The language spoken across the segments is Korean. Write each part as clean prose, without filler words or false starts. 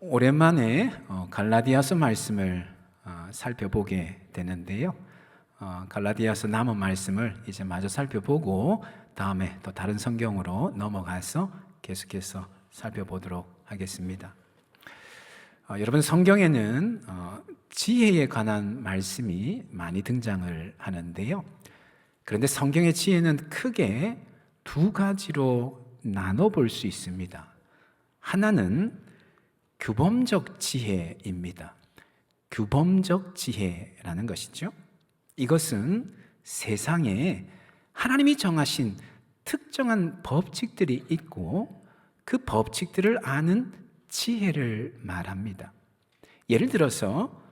오랜만에 갈라디아서 말씀을 살펴보게 되는데요. 갈라디아서 남은 말씀을 이제 마저 살펴보고 다음에 또 다른 성경으로 넘어가서 계속해서 살펴보도록 하겠습니다. 여러분, 성경에는 지혜에 관한 말씀이 많이 등장을 하는데요. 그런데 성경의 지혜는 크게 두 가지로 나눠볼 수 있습니다. 하나는 규범적 지혜입니다. 규범적 지혜라는 것이죠. 이것은 세상에 하나님이 정하신 특정한 법칙들이 있고 그 법칙들을 아는 지혜를 말합니다. 예를 들어서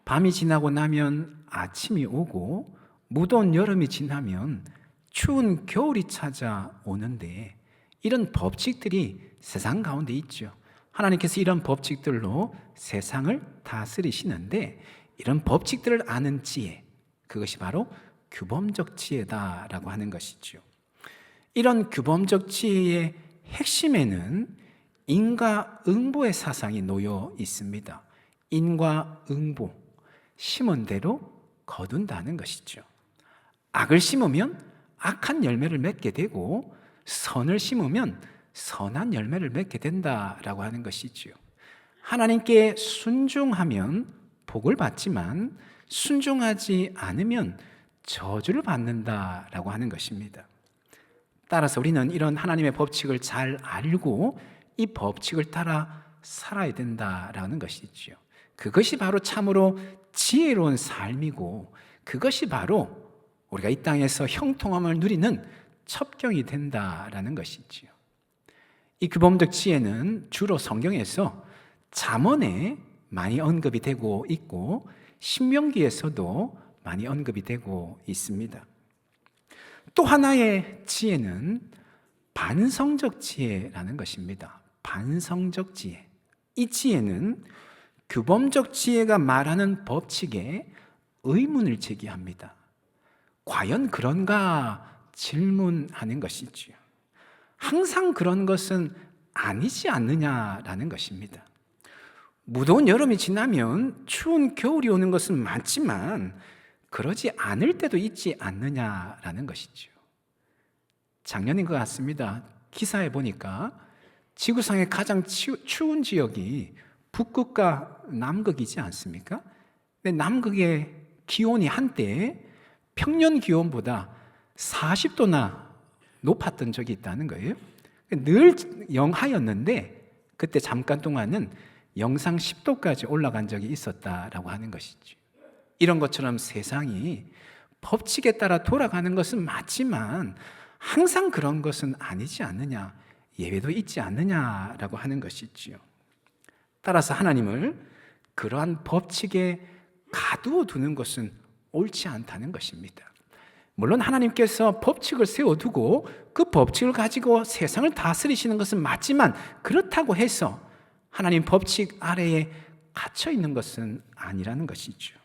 밤이 지나고 나면 아침이 오고 무더운 여름이 지나면 추운 겨울이 찾아오는데 이런 법칙들이 세상 가운데 있죠. 하나님께서 이런 법칙들로 세상을 다스리시는데 이런 법칙들을 아는 지혜, 그것이 바로 규범적 지혜다라고 하는 것이죠. 이런 규범적 지혜의 핵심에는 인과응보의 사상이 놓여 있습니다. 인과응보, 심은 대로 거둔다는 것이죠. 악을 심으면 악한 열매를 맺게 되고 선을 심으면 선한 열매를 맺게 된다라고 하는 것이지요. 하나님께 순종하면 복을 받지만 순종하지 않으면 저주를 받는다라고 하는 것입니다. 따라서 우리는 이런 하나님의 법칙을 잘 알고 이 법칙을 따라 살아야 된다라는 것이지요. 그것이 바로 참으로 지혜로운 삶이고 그것이 바로 우리가 이 땅에서 형통함을 누리는 첩경이 된다라는 것이지요. 이 규범적 지혜는 주로 성경에서 잠언에 많이 언급이 되고 있고 신명기에서도 많이 언급이 되고 있습니다. 또 하나의 지혜는 반성적 지혜라는 것입니다. 반성적 지혜. 이 지혜는 규범적 지혜가 말하는 법칙에 의문을 제기합니다. 과연 그런가 질문하는 것이지요. 항상 그런 것은 아니지 않느냐라는 것입니다. 무더운 여름이 지나면 추운 겨울이 오는 것은 맞지만 그러지 않을 때도 있지 않느냐라는 것이죠. 작년인 것 같습니다. 기사에 보니까 지구상의 가장 추운 지역이 북극과 남극이지 않습니까? 근데 남극의 기온이 한때 평년 기온보다 40도나 높았던 적이 있다는 거예요. 늘 영하였는데 그때 잠깐 동안은 영상 10도까지 올라간 적이 있었다라고 하는 것이죠. 이런 것처럼 세상이 법칙에 따라 돌아가는 것은 맞지만 항상 그런 것은 아니지 않느냐, 예외도 있지 않느냐라고 하는 것이지요. 따라서 하나님을 그러한 법칙에 가두어 두는 것은 옳지 않다는 것입니다. 물론 하나님께서 법칙을 세워두고 그 법칙을 가지고 세상을 다스리시는 것은 맞지만 그렇다고 해서 하나님 법칙 아래에 갇혀 있는 것은 아니라는 것이죠.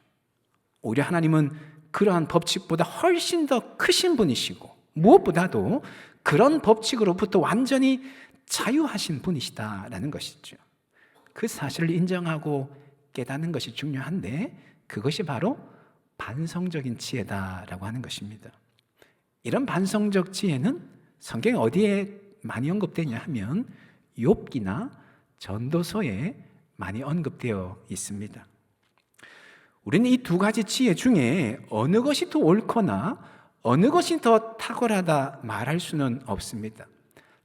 오히려 하나님은 그러한 법칙보다 훨씬 더 크신 분이시고 무엇보다도 그런 법칙으로부터 완전히 자유하신 분이시다라는 것이죠. 그 사실을 인정하고 깨닫는 것이 중요한데 그것이 바로 반성적인 지혜다라고 하는 것입니다. 이런 반성적 지혜는 성경에 어디에 많이 언급되냐 하면 욥기나 전도서에 많이 언급되어 있습니다. 우리는 이 두 가지 지혜 중에 어느 것이 더 옳거나 어느 것이 더 탁월하다 말할 수는 없습니다.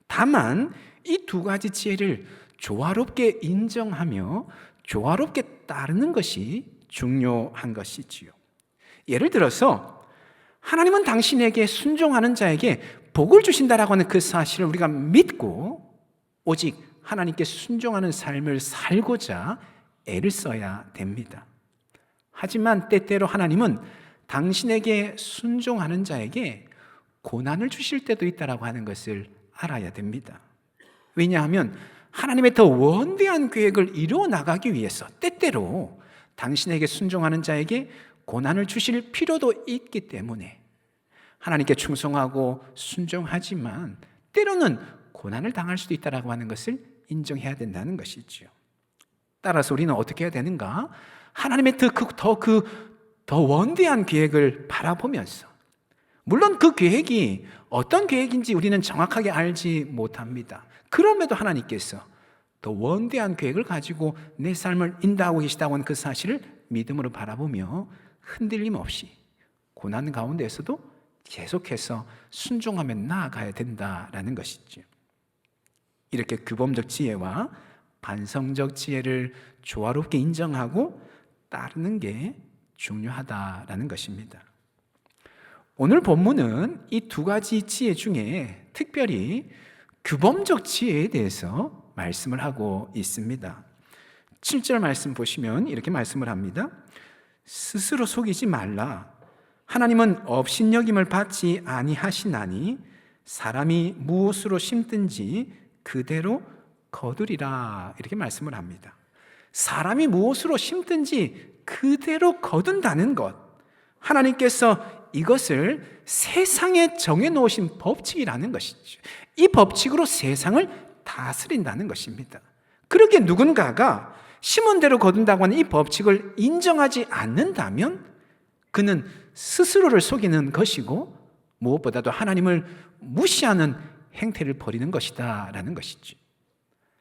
다만 이 두 가지 지혜를 조화롭게 인정하며 조화롭게 따르는 것이 중요한 것이지요. 예를 들어서 하나님은 당신에게 순종하는 자에게 복을 주신다라고 하는 그 사실을 우리가 믿고 오직 하나님께 순종하는 삶을 살고자 애를 써야 됩니다. 하지만 때때로 하나님은 당신에게 순종하는 자에게 고난을 주실 때도 있다라고 하는 것을 알아야 됩니다. 왜냐하면 하나님의 더 원대한 계획을 이루어 나가기 위해서 때때로 당신에게 순종하는 자에게 고난을 주실 필요도 있기 때문에 하나님께 충성하고 순종하지만 때로는 고난을 당할 수도 있다라고 하는 것을 인정해야 된다는 것이죠. 따라서 우리는 어떻게 해야 되는가? 하나님의 더 원대한 계획을 바라보면서, 물론 그 계획이 어떤 계획인지 우리는 정확하게 알지 못합니다. 그럼에도 하나님께서 더 원대한 계획을 가지고 내 삶을 인도하고 계시다고 하는 그 사실을 믿음으로 바라보며 흔들림 없이 고난 가운데에서도 계속해서 순종하며 나아가야 된다라는 것이죠. 이렇게 규범적 지혜와 반성적 지혜를 조화롭게 인정하고 따르는 게 중요하다라는 것입니다. 오늘 본문은 이 두 가지 지혜 중에 특별히 규범적 지혜에 대해서 말씀을 하고 있습니다. 7절 말씀 보시면 이렇게 말씀을 합니다. 스스로 속이지 말라. 하나님은 업신여김을 받지 아니하시나니 사람이 무엇으로 심든지 그대로 거두리라. 이렇게 말씀을 합니다. 사람이 무엇으로 심든지 그대로 거둔다는 것, 하나님께서 이것을 세상에 정해놓으신 법칙이라는 것이죠. 이 법칙으로 세상을 다스린다는 것입니다. 그렇게 누군가가 심은 대로 거둔다고 하는 이 법칙을 인정하지 않는다면 그는 스스로를 속이는 것이고 무엇보다도 하나님을 무시하는 행태를 벌이는 것이다 라는 것이죠.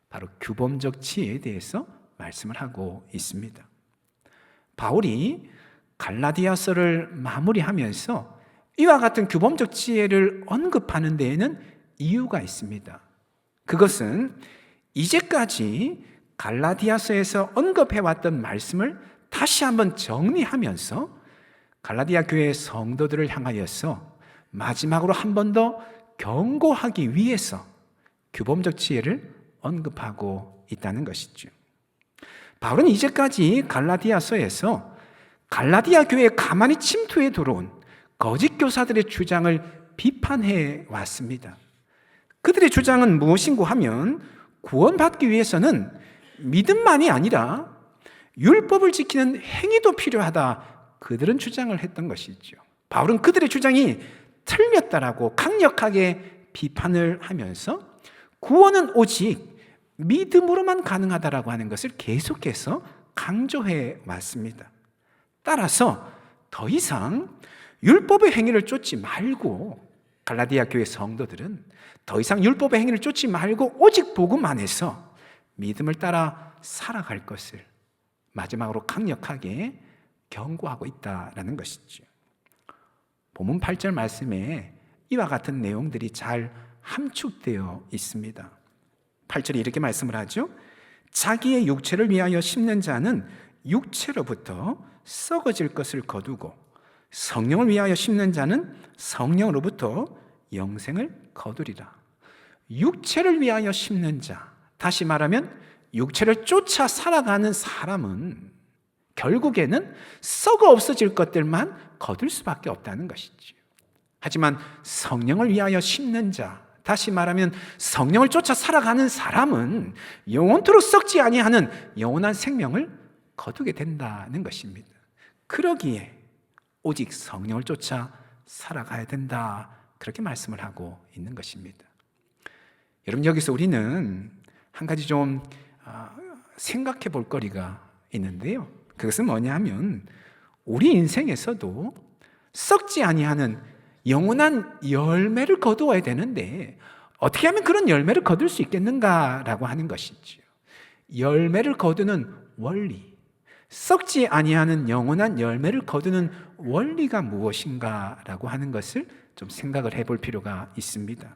바로 규범적 지혜에 대해서 말씀을 하고 있습니다. 바울이 갈라디아서를 마무리하면서 이와 같은 규범적 지혜를 언급하는 데에는 이유가 있습니다. 그것은 이제까지 갈라디아서에서 언급해왔던 말씀을 다시 한번 정리하면서 갈라디아 교회의 성도들을 향하여서 마지막으로 한 번 더 경고하기 위해서 규범적 지혜를 언급하고 있다는 것이죠. 바울은 이제까지 갈라디아서에서 갈라디아 교회에 가만히 침투해 들어온 거짓 교사들의 주장을 비판해 왔습니다. 그들의 주장은 무엇인고 하면 구원받기 위해서는 믿음만이 아니라 율법을 지키는 행위도 필요하다, 그들은 주장을 했던 것이죠. 바울은 그들의 주장이 틀렸다라고 강력하게 비판을 하면서 구원은 오직 믿음으로만 가능하다라고 하는 것을 계속해서 강조해 왔습니다. 따라서 더 이상 율법의 행위를 쫓지 말고, 갈라디아 교회 성도들은 더 이상 율법의 행위를 쫓지 말고 오직 복음 안에서 믿음을 따라 살아갈 것을 마지막으로 강력하게 경고하고 있다라는 것이죠. 본문 8절 말씀에 이와 같은 내용들이 잘 함축되어 있습니다. 8절에 이렇게 말씀을 하죠. 자기의 육체를 위하여 심는 자는 육체로부터 썩어질 것을 거두고 성령을 위하여 심는 자는 성령으로부터 영생을 거두리라. 육체를 위하여 심는 자, 다시 말하면 육체를 쫓아 살아가는 사람은 결국에는 썩어 없어질 것들만 거둘 수밖에 없다는 것이죠. 하지만 성령을 위하여 심는 자, 다시 말하면 성령을 쫓아 살아가는 사람은 영원토록 썩지 아니하는 영원한 생명을 거두게 된다는 것입니다. 그러기에 오직 성령을 쫓아 살아가야 된다, 그렇게 말씀을 하고 있는 것입니다. 여러분, 여기서 우리는 한 가지 좀 생각해 볼 거리가 있는데요. 그것은 뭐냐 하면 우리 인생에서도 썩지 아니하는 영원한 열매를 거두어야 되는데 어떻게 하면 그런 열매를 거둘 수 있겠는가라고 하는 것이죠. 열매를 거두는 원리, 썩지 아니하는 영원한 열매를 거두는 원리가 무엇인가라고 하는 것을 좀 생각을 해볼 필요가 있습니다.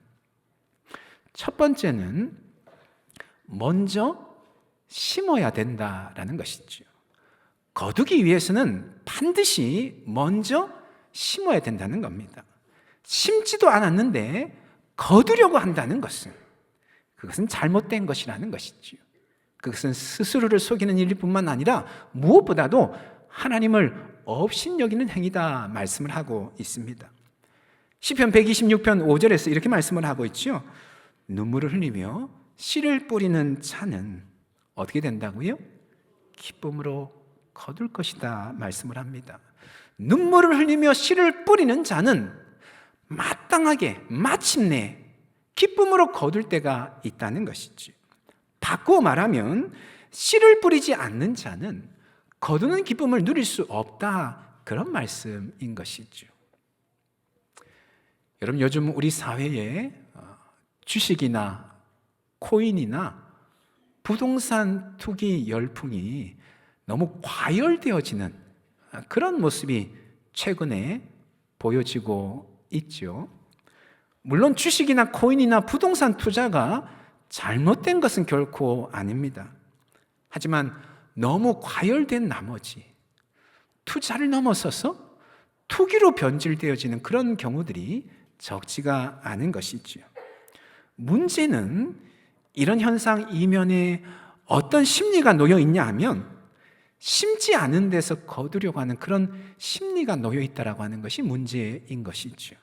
첫 번째는 먼저 심어야 된다라는 것이죠. 거두기 위해서는 반드시 먼저 심어야 된다는 겁니다. 심지도 않았는데 거두려고 한다는 것은 그것은 잘못된 것이라는 것이죠. 그것은 스스로를 속이는 일뿐만 아니라 무엇보다도 하나님을 업신여기는 행위다 말씀을 하고 있습니다. 시편 126편 5절에서 이렇게 말씀을 하고 있죠. 눈물을 흘리며 씨를 뿌리는 자는 어떻게 된다고요? 기쁨으로 거둘 것이다 말씀을 합니다. 눈물을 흘리며 씨를 뿌리는 자는 마땅하게 마침내 기쁨으로 거둘 때가 있다는 것이지. 바꾸어 말하면 씨를 뿌리지 않는 자는 거두는 기쁨을 누릴 수 없다, 그런 말씀인 것이죠. 여러분, 요즘 우리 사회에 주식이나 코인이나 부동산 투기 열풍이 너무 과열되어지는 그런 모습이 최근에 보여지고 있죠. 물론 주식이나 코인이나 부동산 투자가 잘못된 것은 결코 아닙니다. 하지만 너무 과열된 나머지 투자를 넘어서서 투기로 변질되어지는 그런 경우들이 적지가 않은 것이지요. 문제는 이런 현상 이면에 어떤 심리가 놓여 있냐 하면 심지 않은 데서 거두려고 하는 그런 심리가 놓여 있다라고 하는 것이 문제인 것이죠.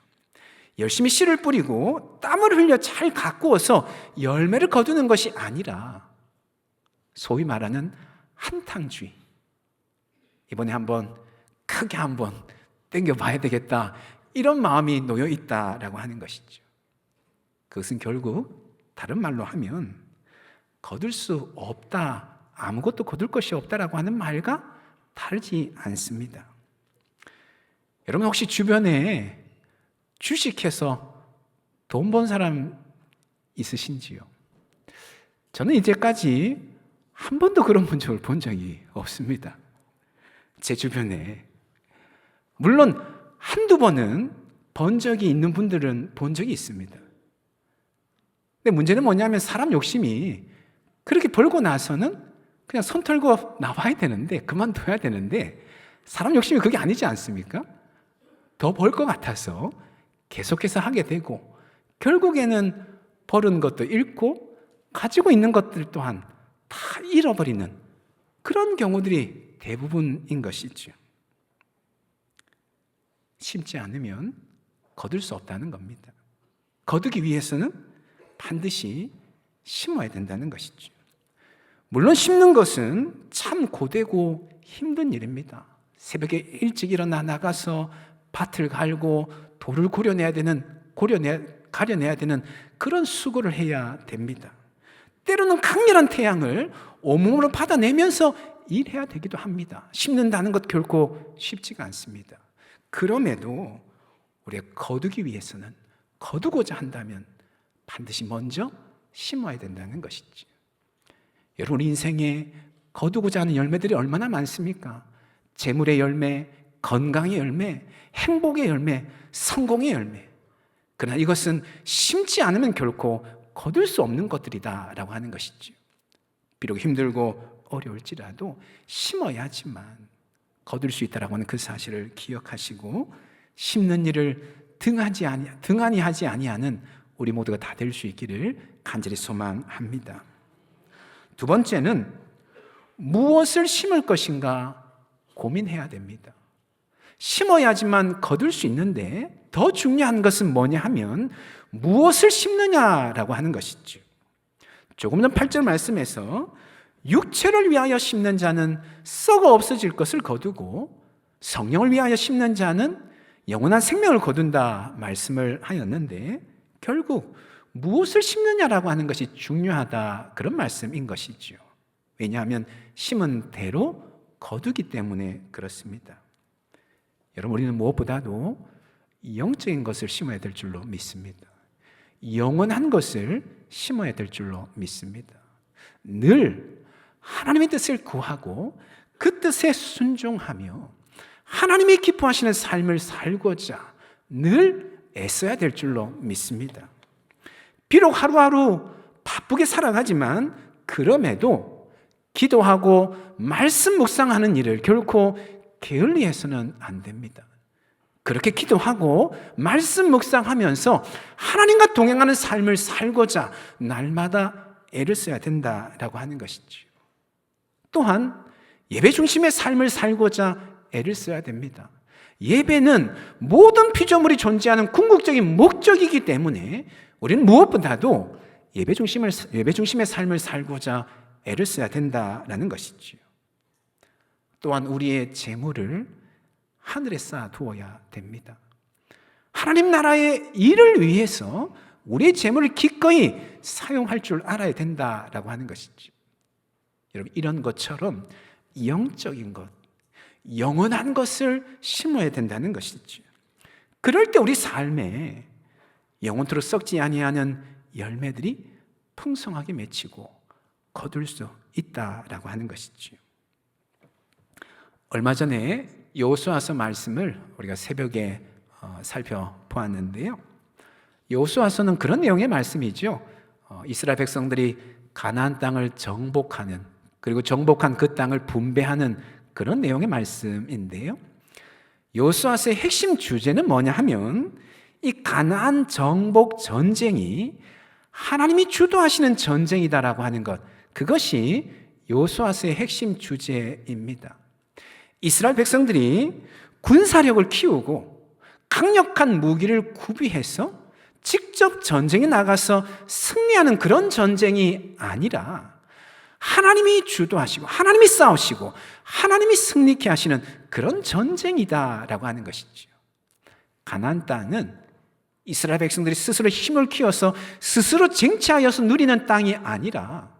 열심히 씨를 뿌리고 땀을 흘려 잘 가꾸어서 열매를 거두는 것이 아니라 소위 말하는 한탕주의, 이번에 한번 크게 한번 땡겨봐야 되겠다, 이런 마음이 놓여 있다라고 하는 것이죠. 그것은 결국 다른 말로 하면 거둘 수 없다, 아무것도 거둘 것이 없다라고 하는 말과 다르지 않습니다. 여러분, 혹시 주변에 주식해서 돈 번 사람 있으신지요? 저는 이제까지 한 번도 그런 분을 본 적이 없습니다. 제 주변에. 물론 한두 번은 번 적이 있는 분들은 본 적이 있습니다. 근데 문제는 뭐냐면 사람 욕심이 그렇게 벌고 나서는 그냥 손 털고 나와야 되는데, 그만둬야 되는데, 사람 욕심이 그게 아니지 않습니까? 더 벌 것 같아서 계속해서 하게 되고, 결국에는 벌은 것도 잃고 가지고 있는 것들 또한 다 잃어버리는 그런 경우들이 대부분인 것이죠. 심지 않으면 거둘 수 없다는 겁니다. 거두기 위해서는 반드시 심어야 된다는 것이죠. 물론 심는 것은 참 고되고 힘든 일입니다. 새벽에 일찍 일어나 나가서 밭을 갈고 돌을 가려내야 되는 그런 수고를 해야 됩니다. 때로는 강렬한 태양을 온몸으로 받아내면서 일해야 되기도 합니다. 심는다는 것 결코 쉽지가 않습니다. 그럼에도 우리가 거두기 위해서는, 거두고자 한다면 반드시 먼저 심어야 된다는 것이죠. 여러분, 우리 인생에 거두고자 하는 열매들이 얼마나 많습니까? 재물의 열매, 건강의 열매, 행복의 열매, 성공의 열매. 그러나 이것은 심지 않으면 결코 거둘 수 없는 것들이다라고 하는 것이죠. 비록 힘들고 어려울지라도 심어야지만 거둘 수 있다라고 하는 그 사실을 기억하시고, 심는 일을 등한히 하지 아니하는 우리 모두가 다 될 수 있기를 간절히 소망합니다. 두 번째는 무엇을 심을 것인가 고민해야 됩니다. 심어야지만 거둘 수 있는데 더 중요한 것은 뭐냐 하면 무엇을 심느냐라고 하는 것이죠. 조금 전 8절 말씀에서 육체를 위하여 심는 자는 썩어 없어질 것을 거두고 성령을 위하여 심는 자는 영원한 생명을 거둔다 말씀을 하였는데, 결국 무엇을 심느냐라고 하는 것이 중요하다, 그런 말씀인 것이죠. 왜냐하면 심은 대로 거두기 때문에 그렇습니다. 여러분, 우리는 무엇보다도 영적인 것을 심어야 될 줄로 믿습니다. 영원한 것을 심어야 될 줄로 믿습니다. 늘 하나님의 뜻을 구하고 그 뜻에 순종하며 하나님이 기뻐하시는 삶을 살고자 늘 애써야 될 줄로 믿습니다. 비록 하루하루 바쁘게 살아가지만 그럼에도 기도하고 말씀 묵상하는 일을 결코 게을리해서는 안 됩니다. 그렇게 기도하고 말씀 묵상하면서 하나님과 동행하는 삶을 살고자 날마다 애를 써야 된다라고 하는 것이죠. 또한 예배 중심의 삶을 살고자 애를 써야 됩니다. 예배는 모든 피조물이 존재하는 궁극적인 목적이기 때문에 우리는 무엇보다도 예배 중심의 삶을 살고자 애를 써야 된다라는 것이죠. 또한 우리의 재물을 하늘에 쌓아두어야 됩니다. 하나님 나라의 일을 위해서 우리의 재물을 기꺼이 사용할 줄 알아야 된다라고 하는 것이죠. 여러분, 이런 것처럼 영적인 것, 영원한 것을 심어야 된다는 것이죠. 그럴 때 우리 삶에 영원토록 썩지 아니하는 열매들이 풍성하게 맺히고 거둘 수 있다라고 하는 것이죠. 얼마 전에 여호수아서 말씀을 우리가 새벽에 살펴보았는데요. 여호수아서는 그런 내용의 말씀이죠. 이스라엘 백성들이 가나안 땅을 정복하는, 그리고 정복한 그 땅을 분배하는 그런 내용의 말씀인데요. 여호수아서의 핵심 주제는 뭐냐 하면 이 가나안 정복 전쟁이 하나님이 주도하시는 전쟁이다라고 하는 것, 그것이 여호수아서의 핵심 주제입니다. 이스라엘 백성들이 군사력을 키우고 강력한 무기를 구비해서 직접 전쟁에 나가서 승리하는 그런 전쟁이 아니라 하나님이 주도하시고 하나님이 싸우시고 하나님이 승리케 하시는 그런 전쟁이다라고 하는 것이죠. 가나안 땅은 이스라엘 백성들이 스스로 힘을 키워서 스스로 쟁취하여서 누리는 땅이 아니라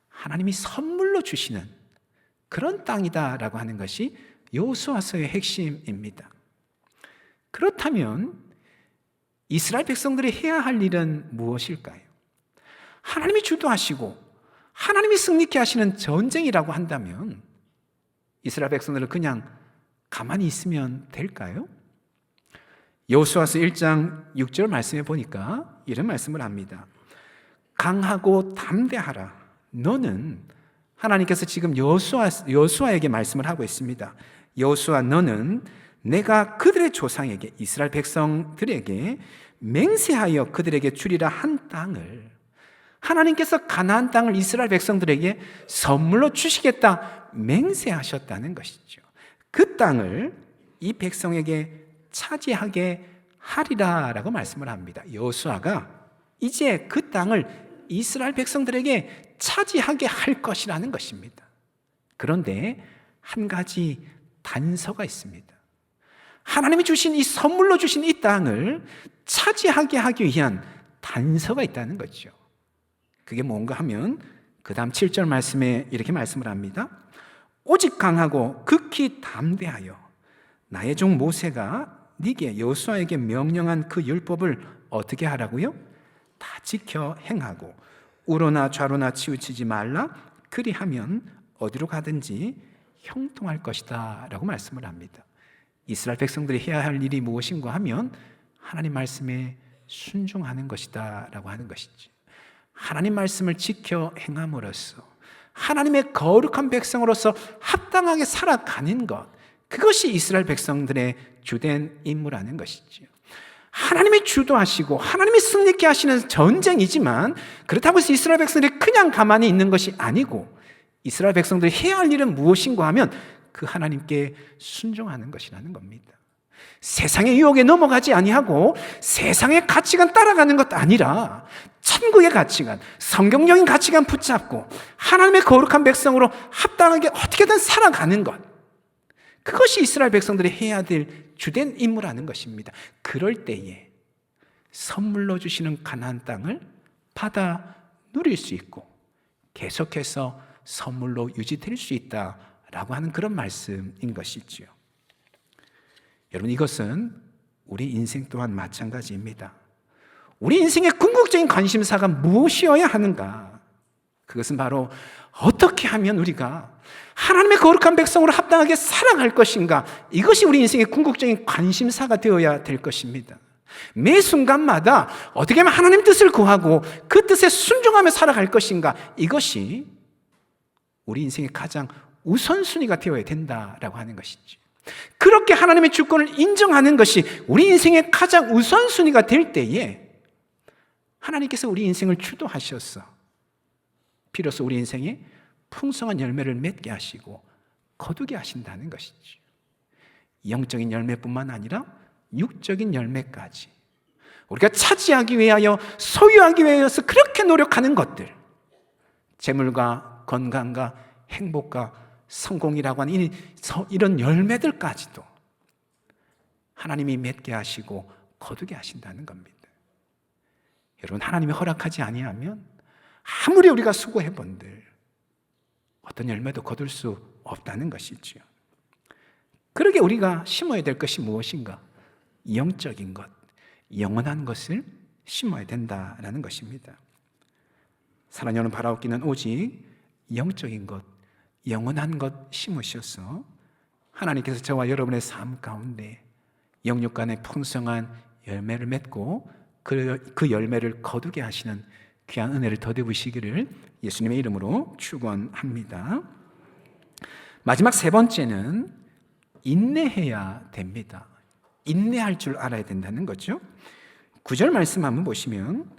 하나님이 선물로 주시는 그런 땅이다라고 하는 것이 여호수아서의 핵심입니다. 그렇다면 이스라엘 백성들이 해야 할 일은 무엇일까요? 하나님이 주도하시고 하나님이 승리케 하시는 전쟁이라고 한다면 이스라엘 백성들은 그냥 가만히 있으면 될까요? 여호수아서 1장 6절 말씀에 보니까 이런 말씀을 합니다. 강하고 담대하라. 너는, 하나님께서 지금 여호수아에게 말씀을 하고 있습니다. 여호수아, 너는 내가 그들의 조상에게, 이스라엘 백성들에게 맹세하여 그들에게 주리라 한 땅을, 하나님께서 가나안 땅을 이스라엘 백성들에게 선물로 주시겠다 맹세하셨다는 것이죠. 그 땅을 이 백성에게 차지하게 하리라라고 말씀을 합니다. 여호수아가 이제 그 땅을 이스라엘 백성들에게 차지하게 할 것이라는 것입니다. 그런데 한 가지 단서가 있습니다. 하나님이 주신 이 선물로 주신 이 땅을 차지하게 하기 위한 단서가 있다는 거죠. 그게 뭔가 하면 그 다음 7절 말씀에 이렇게 말씀을 합니다. 오직 강하고 극히 담대하여 나의 종 모세가 네게 여호수아에게 명령한 그 율법을 어떻게 하라고요? 다 지켜 행하고 우로나 좌로나 치우치지 말라. 그리하면 어디로 가든지 형통할 것이다 라고 말씀을 합니다. 이스라엘 백성들이 해야 할 일이 무엇인가 하면 하나님 말씀에 순종하는 것이다 라고 하는 것이지. 하나님 말씀을 지켜 행함으로써 하나님의 거룩한 백성으로서 합당하게 살아가는 것, 그것이 이스라엘 백성들의 주된 임무라는 것이지요. 하나님이 주도하시고 하나님이 승리케 하시는 전쟁이지만 그렇다고 해서 이스라엘 백성들이 그냥 가만히 있는 것이 아니고 이스라엘 백성들이 해야 할 일은 무엇인가 하면 그 하나님께 순종하는 것이라는 겁니다. 세상의 유혹에 넘어가지 아니하고 세상의 가치관 따라가는 것 아니라 천국의 가치관, 성경적인 가치관 붙잡고 하나님의 거룩한 백성으로 합당하게 어떻게든 살아가는 것, 그것이 이스라엘 백성들이 해야 될 주된 임무라는 것입니다. 그럴 때에 선물로 주시는 가나안 땅을 받아 누릴 수 있고 계속해서 선물로 유지될 수 있다라고 하는 그런 말씀인 것이지요. 여러분, 이것은 우리 인생 또한 마찬가지입니다. 우리 인생의 궁극적인 관심사가 무엇이어야 하는가? 그것은 바로 어떻게 하면 우리가 하나님의 거룩한 백성으로 합당하게 살아갈 것인가? 이것이 우리 인생의 궁극적인 관심사가 되어야 될 것입니다. 매 순간마다 어떻게 하면 하나님 뜻을 구하고 그 뜻에 순종하며 살아갈 것인가? 이것이 우리 인생의 가장 우선순위가 되어야 된다라고 하는 것이죠. 그렇게 하나님의 주권을 인정하는 것이 우리 인생의 가장 우선순위가 될 때에 하나님께서 우리 인생을 주도하셔서 비로소 우리 인생에 풍성한 열매를 맺게 하시고 거두게 하신다는 것이죠. 영적인 열매뿐만 아니라 육적인 열매까지 우리가 차지하기 위하여, 소유하기 위하여서 그렇게 노력하는 것들, 재물과 건강과 행복과 성공이라고 하는 이런 열매들까지도 하나님이 맺게 하시고 거두게 하신다는 겁니다. 여러분, 하나님이 허락하지 아니하면 아무리 우리가 수고해본들 어떤 열매도 거둘 수 없다는 것이지요. 그러게 우리가 심어야 될 것이 무엇인가? 영적인 것, 영원한 것을 심어야 된다라는 것입니다. 사랑하는 여러분, 바라옵기는 오직 영적인 것, 영원한 것 심으셔서 하나님께서 저와 여러분의 삶 가운데 영육 간의 풍성한 열매를 맺고 그 열매를 거두게 하시는 귀한 은혜를 더디우시기를 예수님의 이름으로 축원합니다. 마지막 세 번째는 인내해야 됩니다. 인내할 줄 알아야 된다는 거죠. 9절 말씀 한번 보시면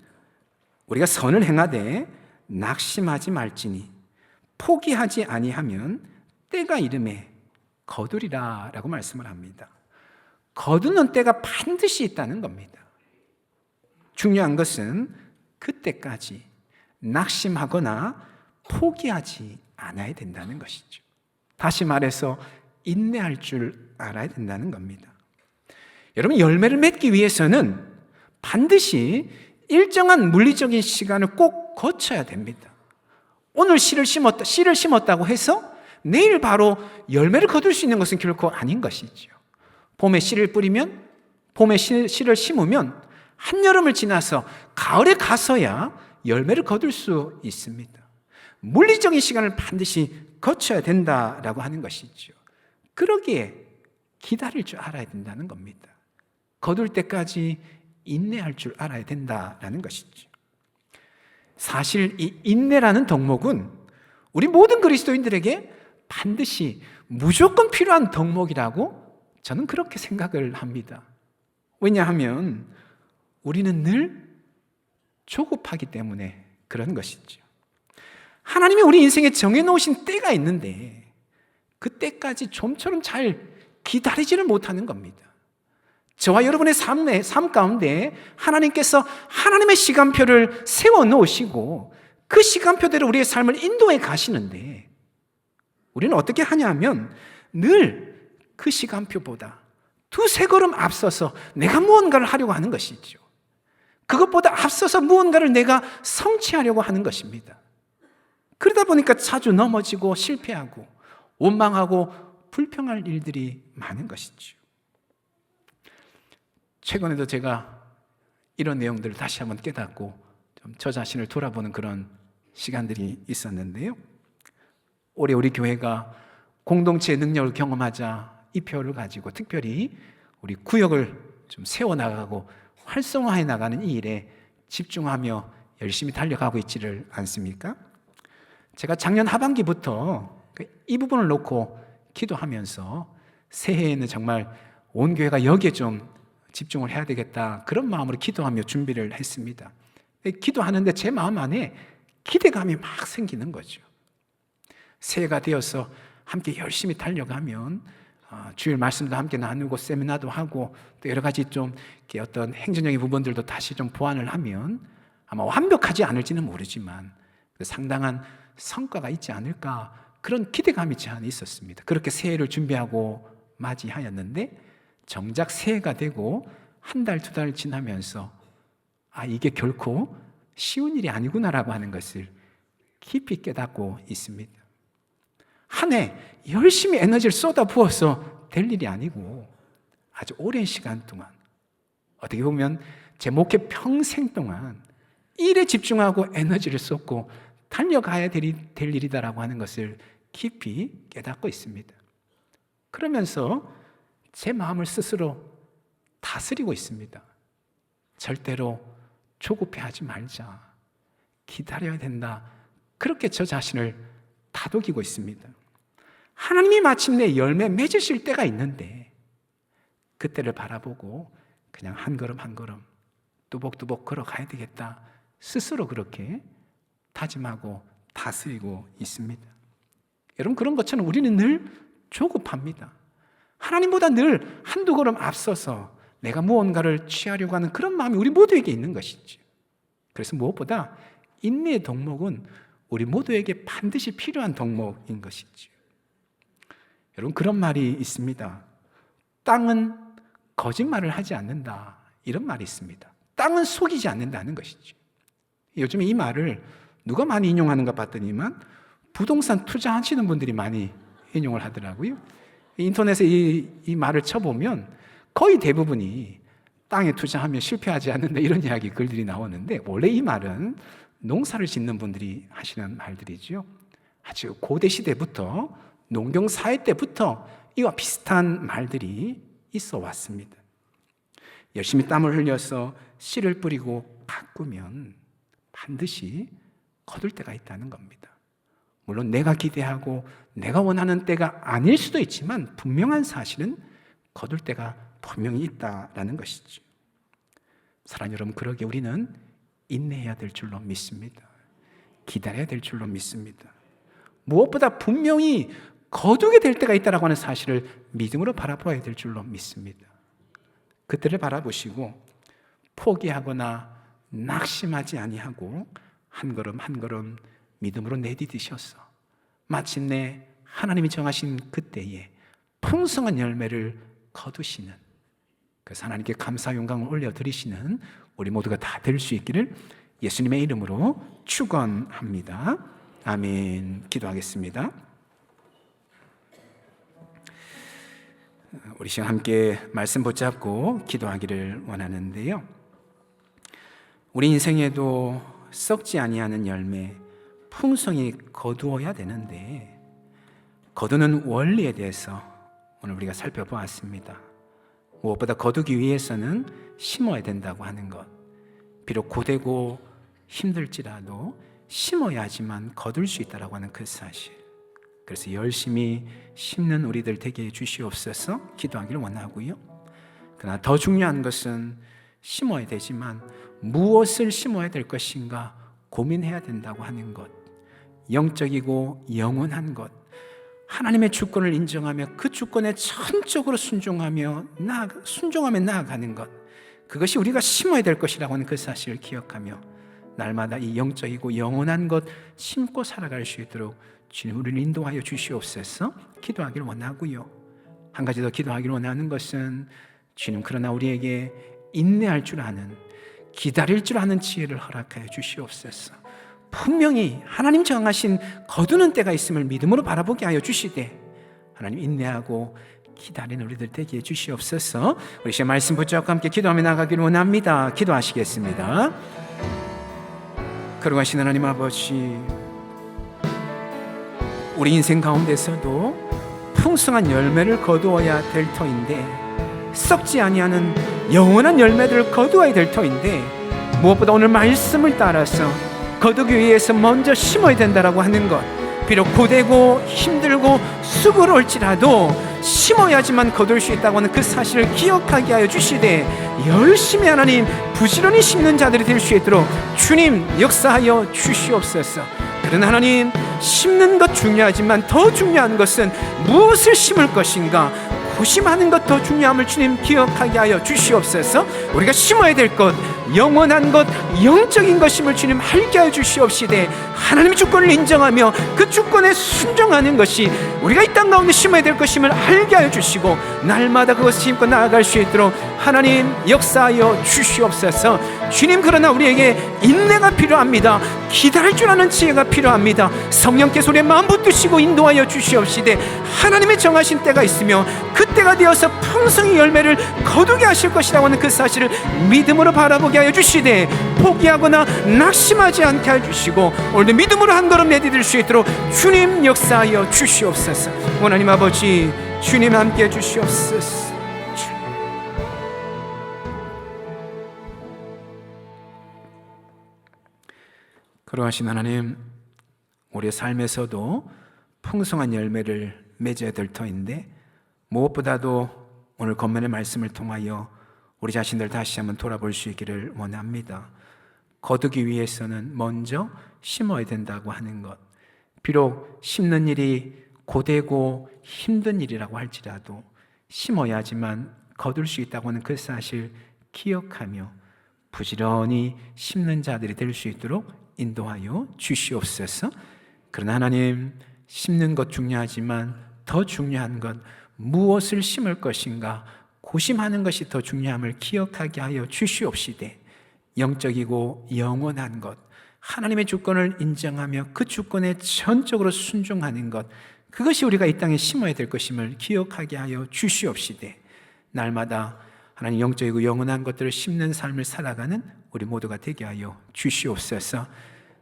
우리가 선을 행하되 낙심하지 말지니 포기하지 아니하면 때가 이름에 거두리라 라고 말씀을 합니다. 거두는 때가 반드시 있다는 겁니다. 중요한 것은 그때까지 낙심하거나 포기하지 않아야 된다는 것이죠. 다시 말해서 인내할 줄 알아야 된다는 겁니다. 여러분, 열매를 맺기 위해서는 반드시 일정한 물리적인 시간을 꼭 거쳐야 됩니다. 오늘 씨를 심었다고 해서 내일 바로 열매를 거둘 수 있는 것은 결코 아닌 것이죠. 봄에 씨를 뿌리면, 봄에 씨를 심으면 한여름을 지나서 가을에 가서야 열매를 거둘 수 있습니다. 물리적인 시간을 반드시 거쳐야 된다라고 하는 것이죠. 그러기에 기다릴 줄 알아야 된다는 겁니다. 거둘 때까지 인내할 줄 알아야 된다라는 것이죠. 사실 이 인내라는 덕목은 우리 모든 그리스도인들에게 반드시 무조건 필요한 덕목이라고 저는 그렇게 생각을 합니다. 왜냐하면 우리는 늘 조급하기 때문에 그런 것이죠. 하나님이 우리 인생에 정해놓으신 때가 있는데 그 때까지 좀처럼 잘 기다리지를 못하는 겁니다. 저와 여러분의 삶 가운데 하나님께서 하나님의 시간표를 세워놓으시고 그 시간표대로 우리의 삶을 인도해 가시는데 우리는 어떻게 하냐면 늘 그 시간표보다 두세 걸음 앞서서 내가 무언가를 하려고 하는 것이죠. 그것보다 앞서서 무언가를 내가 성취하려고 하는 것입니다. 그러다 보니까 자주 넘어지고 실패하고 원망하고 불평할 일들이 많은 것이죠. 최근에도 제가 이런 내용들을 다시 한번 깨닫고 좀 저 자신을 돌아보는 그런 시간들이 있었는데요. 올해 우리 교회가 공동체의 능력을 경험하자 이 표를 가지고 특별히 우리 구역을 좀 세워나가고 활성화해 나가는 이 일에 집중하며 열심히 달려가고 있지를 않습니까? 제가 작년 하반기부터 이 부분을 놓고 기도하면서 새해에는 정말 온 교회가 여기에 좀 집중을 해야 되겠다, 그런 마음으로 기도하며 준비를 했습니다. 기도하는데 제 마음 안에 기대감이 막 생기는 거죠. 새해가 되어서 함께 열심히 달려가면 주일 말씀도 함께 나누고 세미나도 하고 또 여러 가지 좀 어떤 행정적인 부분들도 다시 좀 보완을 하면 아마 완벽하지 않을지는 모르지만 상당한 성과가 있지 않을까, 그런 기대감이 제 안에 있었습니다. 그렇게 새해를 준비하고 맞이하였는데 정작 새해가 되고 한 달, 두 달 지나면서 이게 결코 쉬운 일이 아니구나라고 하는 것을 깊이 깨닫고 있습니다. 한 해 열심히 에너지를 쏟아부어서 될 일이 아니고 아주 오랜 시간 동안, 어떻게 보면 제 목회 평생 동안 일에 집중하고 에너지를 쏟고 달려가야 될 일이다라고 하는 것을 깊이 깨닫고 있습니다. 그러면서 제 마음을 스스로 다스리고 있습니다. 절대로 조급해하지 말자, 기다려야 된다, 그렇게 저 자신을 다독이고 있습니다. 하나님이 마침내 열매 맺으실 때가 있는데 그때를 바라보고 그냥 한 걸음 한 걸음 뚜벅뚜벅 걸어가야 되겠다, 스스로 그렇게 다짐하고 다스리고 있습니다. 여러분, 그런 것처럼 우리는 늘 조급합니다. 하나님보다 늘 한두 걸음 앞서서 내가 무언가를 취하려고 하는 그런 마음이 우리 모두에게 있는 것이죠. 그래서 무엇보다 인내의 덕목은 우리 모두에게 반드시 필요한 덕목인 것이죠. 여러분, 그런 말이 있습니다. 땅은 거짓말을 하지 않는다, 이런 말이 있습니다. 땅은 속이지 않는다는 것이죠. 요즘에 이 말을 누가 많이 인용하는가 봤더니만 부동산 투자하시는 분들이 많이 인용을 하더라고요. 인터넷에 이 말을 쳐보면 거의 대부분이 땅에 투자하면 실패하지 않는다 이런 이야기 글들이 나오는데, 원래 이 말은 농사를 짓는 분들이 하시는 말들이죠. 아주 고대 시대부터 농경 사회 때부터 이와 비슷한 말들이 있어 왔습니다. 열심히 땀을 흘려서 씨를 뿌리고 가꾸면 반드시 거둘 때가 있다는 겁니다. 물론 내가 기대하고 내가 원하는 때가 아닐 수도 있지만 분명한 사실은 거둘 때가 분명히 있다라는 것이죠. 사랑하는 여러분, 그러기에 우리는 인내해야 될 줄로 믿습니다. 기다려야 될 줄로 믿습니다. 무엇보다 분명히 거두게 될 때가 있다라고 하는 사실을 믿음으로 바라보아야 될 줄로 믿습니다. 그때를 바라보시고 포기하거나 낙심하지 아니하고 한 걸음 한 걸음 믿음으로 내디디셔서 마침내 하나님이 정하신 그때에 풍성한 열매를 거두시는, 그래서 하나님께 감사 영광을 올려드리시는 우리 모두가 다 될 수 있기를 예수님의 이름으로 축원합니다. 아멘. 기도하겠습니다. 우리 시간 함께 말씀 붙잡고 기도하기를 원하는데요, 우리 인생에도 썩지 아니하는 열매 풍성히 거두어야 되는데, 거두는 원리에 대해서 오늘 우리가 살펴보았습니다. 무엇보다 거두기 위해서는 심어야 된다고 하는 것, 비록 고되고 힘들지라도 심어야지만 거둘 수 있다고 하는 그 사실, 그래서 열심히 심는 우리들 되게 해주시옵소서 기도하기를 원하고요. 그러나 더 중요한 것은 심어야 되지만 무엇을 심어야 될 것인가 고민해야 된다고 하는 것, 영적이고 영원한 것, 하나님의 주권을 인정하며 그 주권에 전적으로 순종하며 나아가는 것, 그것이 우리가 심어야 될 것이라고 하는 그 사실을 기억하며 날마다 이 영적이고 영원한 것 심고 살아갈 수 있도록 주님 우리를 인도하여 주시옵소서 기도하기를 원하고요. 한 가지 더 기도하기를 원하는 것은, 주님 그러나 우리에게 인내할 줄 아는, 기다릴 줄 아는 지혜를 허락하여 주시옵소서. 분명히 하나님 정하신 거두는 때가 있음을 믿음으로 바라보게 하여 주시되 하나님 인내하고 기다리는 우리들 되게 해주시옵소서. 우리 시간 말씀 붙잡고 함께 기도하며 나가기를 원합니다. 기도하시겠습니다. 거룩하신 하나님 아버지, 우리 인생 가운데서도 풍성한 열매를 거두어야 될 터인데, 썩지 아니하는 영원한 열매들을 거두어야 될 터인데, 무엇보다 오늘 말씀을 따라서 거두기 위해서 먼저 심어야 된다라고 하는 것, 비록 고되고 힘들고 수고로울지라도 심어야지만 거둘 수 있다고 하는 그 사실을 기억하게 하여 주시되, 열심히 하나님 부지런히 심는 자들이 될 수 있도록 주님 역사하여 주시옵소서. 그러나 하나님, 심는 것 중요하지만 더 중요한 것은 무엇을 심을 것인가 고심하는 것 더 중요함을 주님 기억하게 하여 주시옵소서. 우리가 심어야 될 것, 영원한 것, 영적인 것임을 주님 알게 하여 주시옵시되 하나님의 주권을 인정하며 그 주권에 순종하는 것이 우리가 이 땅 가운데 심어야 될 것임을 알게 하여 주시고 날마다 그것을 심고 나아갈 수 있도록 하나님 역사하여 주시옵소서. 주님 그러나 우리에게 인내가 필요합니다. 기다릴 줄 아는 지혜가 필요합니다. 성령께서 우리의 마음 붙드시고 인도하여 주시옵시되 하나님의 정하신 때가 있으며 그 때가 되어서 풍성히 열매를 거두게 하실 것이라고 하는 그 사실을 믿음으로 바라보게 하여 주시되 포기하거나 낙심하지 않게 하여 주시고 오늘도 믿음으로 한 걸음 내디딜 수 있도록 주님 역사하여 주시옵소서. 하나님 아버지, 주님 함께 해 주시옵소서. 거룩하신 하나님, 우리의 삶에서도 풍성한 열매를 맺어야 될 터인데 무엇보다도 오늘 권면의 말씀을 통하여 우리 자신들 다시 한번 돌아볼 수 있기를 원합니다. 거두기 위해서는 먼저 심어야 된다고 하는 것, 비록 심는 일이 고되고 힘든 일이라고 할지라도 심어야지만 거둘 수 있다고 하는 그 사실 기억하며 부지런히 심는 자들이 될 수 있도록 인도하여 주시옵소서. 그러나 하나님, 심는 것 중요하지만 더 중요한 것, 무엇을 심을 것인가 고심하는 것이 더 중요함을 기억하게 하여 주시옵시되 영적이고 영원한 것, 하나님의 주권을 인정하며 그 주권에 전적으로 순종하는 것, 그것이 우리가 이 땅에 심어야 될 것임을 기억하게 하여 주시옵시되, 날마다 하나님 영적이고 영원한 것들을 심는 삶을 살아가는 우리 모두가 되게 하여 주시옵소서.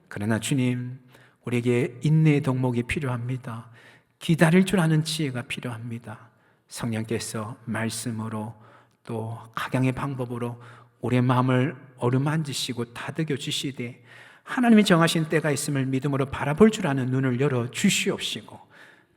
그러나 주님, 우리에게 인내의 덕목이 필요합니다. 기다릴 줄 아는 지혜가 필요합니다. 성령께서 말씀으로 또 각양의 방법으로 우리의 마음을 어루만지시고 다독여 주시되, 하나님이 정하신 때가 있음을 믿음으로 바라볼 줄 아는 눈을 열어 주시옵시고,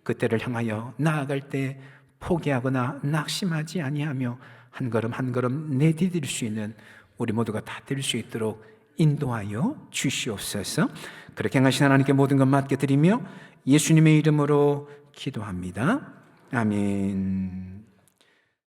그 때를 향하여 나아갈 때 포기하거나 낙심하지 아니하며 한 걸음 한 걸음 내디딜 수 있는 우리 모두가 다 될 수 있도록 인도하여 주시옵소서. 그렇게 하신 하나님께 모든 것 맡겨드리며 예수님의 이름으로 기도합니다. 아멘.